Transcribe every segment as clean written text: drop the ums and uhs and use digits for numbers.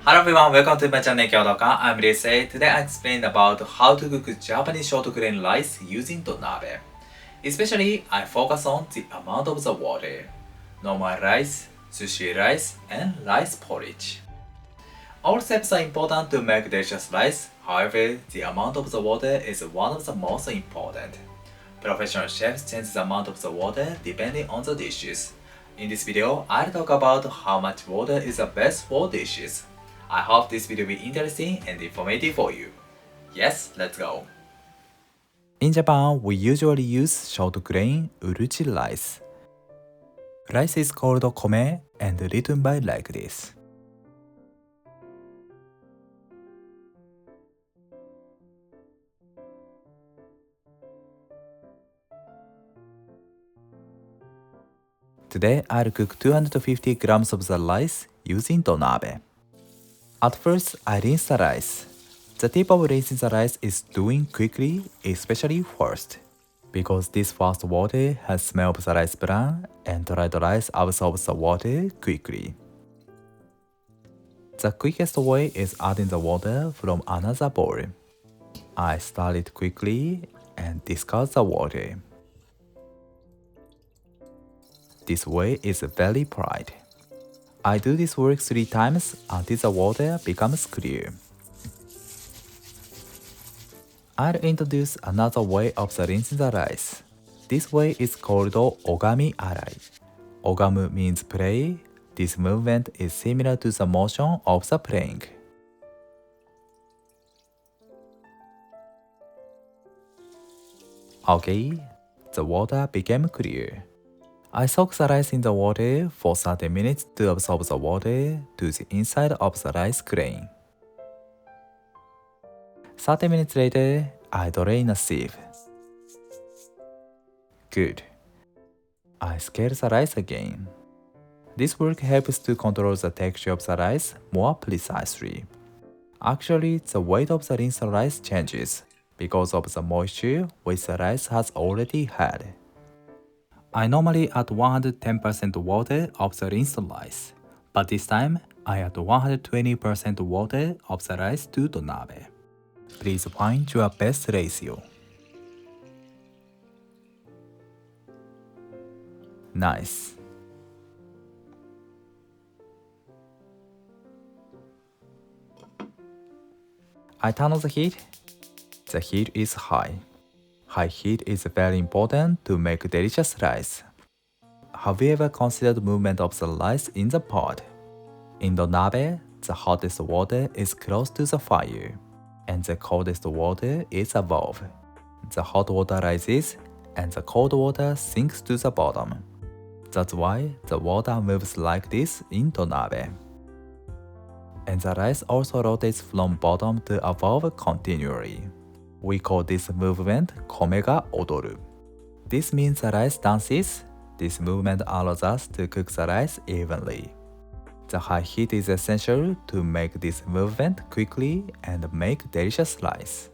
Hello everyone, welcome to my channel Oyakodon. I'm Ryusei. Today I explain about how to cook Japanese short grain rice using Donabe. Especially, I focus on the amount of the water. Normal rice, sushi rice, and rice porridge. All steps are important to make delicious rice, however, the amount of the water is one of the most important. Professional chefs change the amount of the water depending on the dishes. In this video, I'll talk about how much water is the best for dishes. I hope this video will be interesting and informative for you. Yes, let's go! In Japan, we usually use short grain uruchi rice. Rice is called kome and written by like this. Today, I'll cook 250 grams of the rice using Donabe. At first, I rinse the rice. The tip of rinsing the rice is doing quickly, especially first, because this fast water has smell of the rice bran and dried rice absorbs the water quickly. The quickest way is adding the water from another bowl. I stir it quickly and discard the water. This way is very polite. I do this work 3 times until the water becomes clear. I'll introduce another way of rinsing the rice. This way is called ogami arai. Ogamu means play. This movement is similar to the motion of the playing. Okay, the water became clear. I soak the rice in the water for 30 minutes to absorb the water to the inside of the rice grain. 30 minutes later, I drain a sieve. Good. I scale the rice again. This work helps to control the texture of the rice more precisely. Actually, the weight of the rinsed rice changes because of the moisture which the rice has already had. I normally add 110% water of the rinsed rice, but this time I add 120% water of the rice to Donabe. Please find your best ratio. Nice. I turn on the heat. The heat is high. High heat is very important to make delicious rice. Have you ever considered movement of the rice in the pot? In Donabe, the hottest water is close to the fire, and the coldest water is above. The hot water rises, and the cold water sinks to the bottom. That's why the water moves like this in Donabe. And the rice also rotates from bottom to above continually. We call this movement kome ga odoru. This means the rice dances. This movement allows us to cook the rice evenly. The high heat is essential to make this movement quickly and make delicious rice.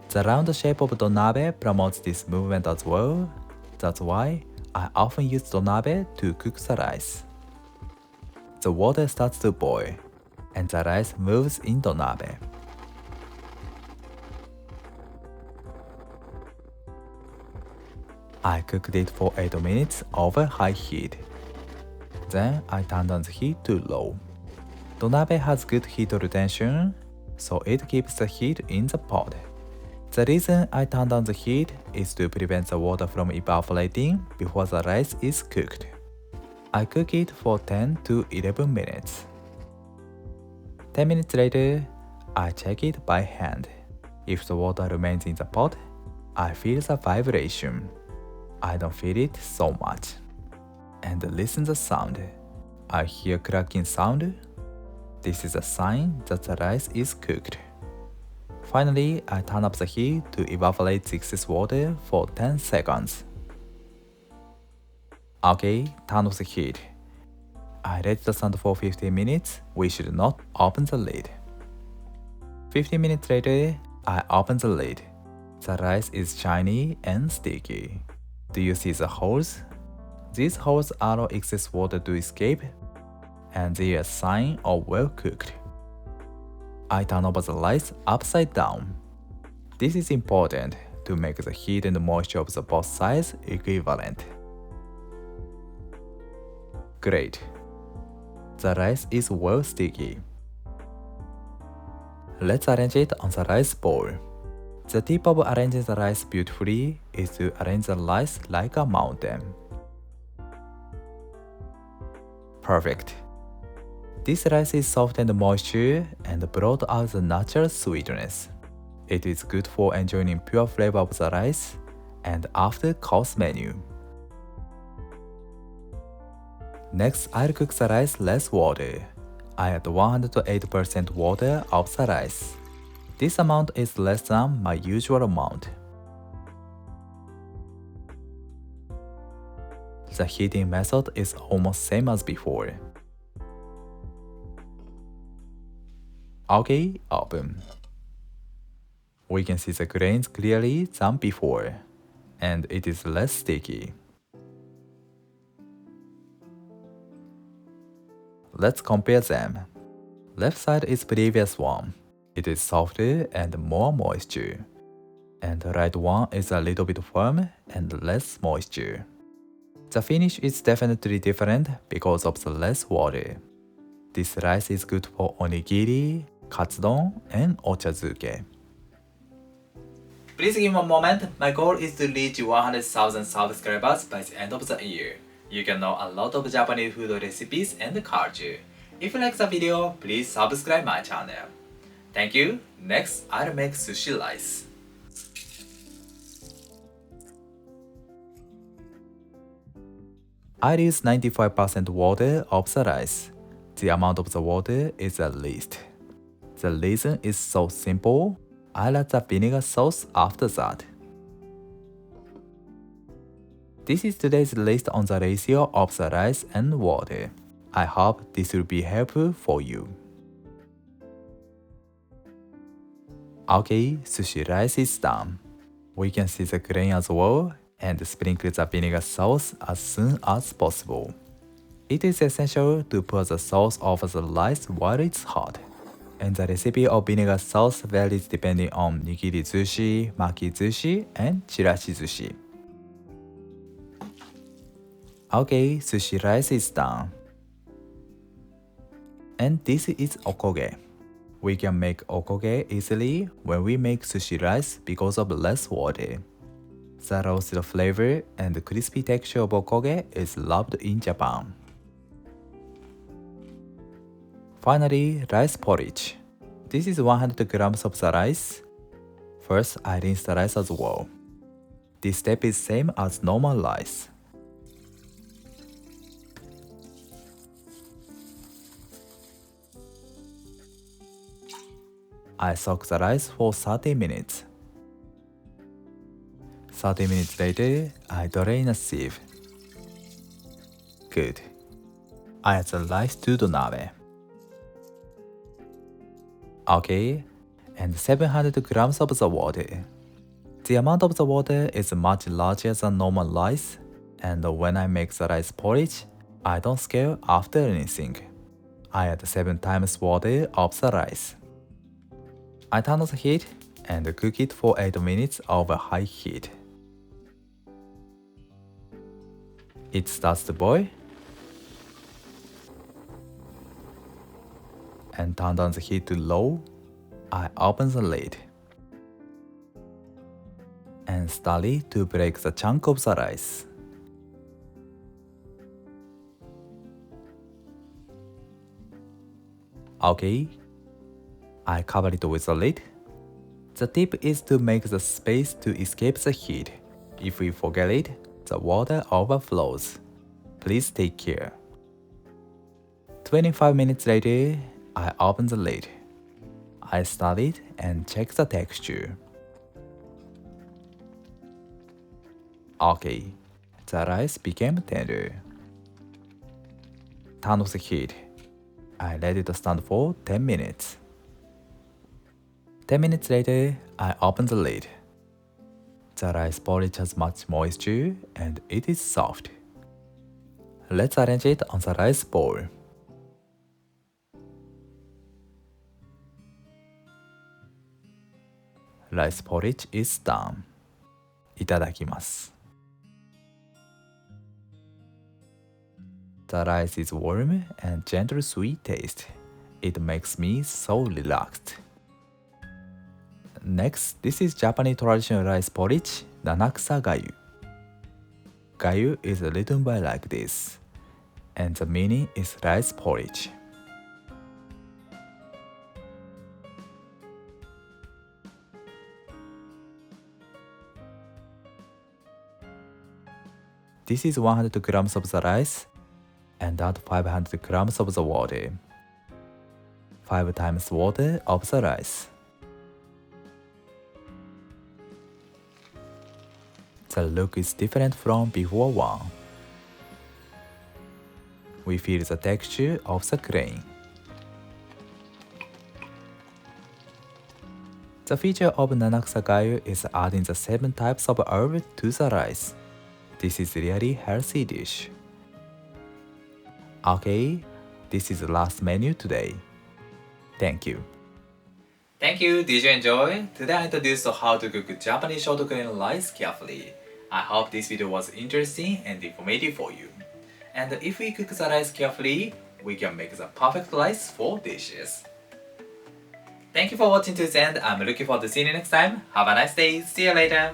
The round shape of Donabe promotes this movement as well. That's why I often use Donabe to cook the rice. The water starts to boil, and the rice moves in Donabe. I cooked it for 8 minutes over high heat. Then I turned down the heat to low. Donabe has good heat retention, so it keeps the heat in the pot. The reason I turned down the heat is to prevent the water from evaporating before the rice is cooked. I cook it for 10 to 11 minutes. 10 minutes later, I check it by hand. If the water remains in the pot, I feel the vibration. I don't feel it so much. And listen to the sound. I hear cracking sound. This is a sign that the rice is cooked. Finally, I turn up the heat to evaporate the excess water for 10 seconds. Okay, turn off the heat. I let it stand for 15 minutes. We should not open the lid. 15 minutes later, I open the lid. The rice is shiny and sticky. Do you see the holes? These holes allow excess water to escape, and they are a sign of well cooked. I turn over the rice upside down. This is important to make the heat and moisture of the both sides equivalent. Great. The rice is well sticky. Let's arrange it on the rice bowl. The tip of arranging the rice beautifully is to arrange the rice like a mountain. Perfect. This rice is soft and moisture and brought out the natural sweetness. It is good for enjoying pure flavor of the rice and after course menu. Next, I'll cook the rice less water. I add 108% water of the rice. This amount is less than my usual amount. The heating method is almost same as before. Okay, open. We can see the grains clearly than before, and it is less sticky. Let's compare them. Left side is previous one. It is softer and more moisture. And the right one is a little bit firm and less moisture. The finish is definitely different because of the less water. This rice is good for onigiri, katsudon, and ochazuke. Please give me a moment. My goal is to reach 100,000 subscribers by the end of the year. You can know a lot of Japanese food recipes and culture. If you like the video, please subscribe my channel. Thank you. Next, I'll make sushi rice. I use 95% water of the rice. The amount of the water is the least. The reason is so simple. I add the vinegar sauce after that. This is today's list on the ratio of the rice and water. I hope this will be helpful for you. Okay, sushi rice is done. We can see the grain as well and sprinkle the vinegar sauce as soon as possible. It is essential to pour the sauce over the rice while it's hot. And the recipe of vinegar sauce varies depending on Nigiri sushi, Maki sushi, and Chirashi sushi. Okay, sushi rice is done. And this is okoge. We can make okoge easily when we make sushi rice because of less water. The roasted flavor and the crispy texture of okoge is loved in Japan. Finally, rice porridge. This is 100 grams of the rice. First, I rinse the rice as well. This step is same as normal rice. I soak the rice for 30 minutes. 30 minutes later, I drain a sieve. Good. I add the rice to Donabe. Okay, and 700 grams of the water. The amount of the water is much larger than normal rice, and when I make the rice porridge, I don't scale after rinsing. I add 7 times water of the rice. I turn on the heat and cook it for 8 minutes over high heat. It starts to boil, and turn down the heat to low. I open the lid and study to break the chunk of the rice. Okay, I cover it with a lid. The tip is to make the space to escape the heat. If we forget it, the water overflows. Please take care. 25 minutes later, I open the lid. I study it and check the texture. Okay, the rice became tender. Turn off the heat. I let it stand for 10 minutes. 10 minutes later, I open the lid. The rice porridge has much moisture and it is soft. Let's arrange it on the rice bowl. Rice porridge is done. いただきます。The rice is warm and gentle sweet taste. It makes me so relaxed. Next, this is Japanese traditional rice porridge, Nanaksa Gayu. Gayu is written by like this, and the meaning is rice porridge. This is 100 grams of the rice and add 500 grams of the water. 5 times water of the rice. The look is different from before one. We feel the texture of the grain. The feature of Nanaksa Gayu is adding the 7 types of herb to the rice. This is really healthy dish. Okay, this is the last menu today. Thank you. Thank you. Did you enjoy? Today I introduced how to cook Japanese short grain rice carefully. I hope this video was interesting and informative for you. And if we cook the rice carefully, we can make the perfect rice for dishes. Thank you for watching to the end. I'm looking forward to seeing you next time. Have a nice day. See you later.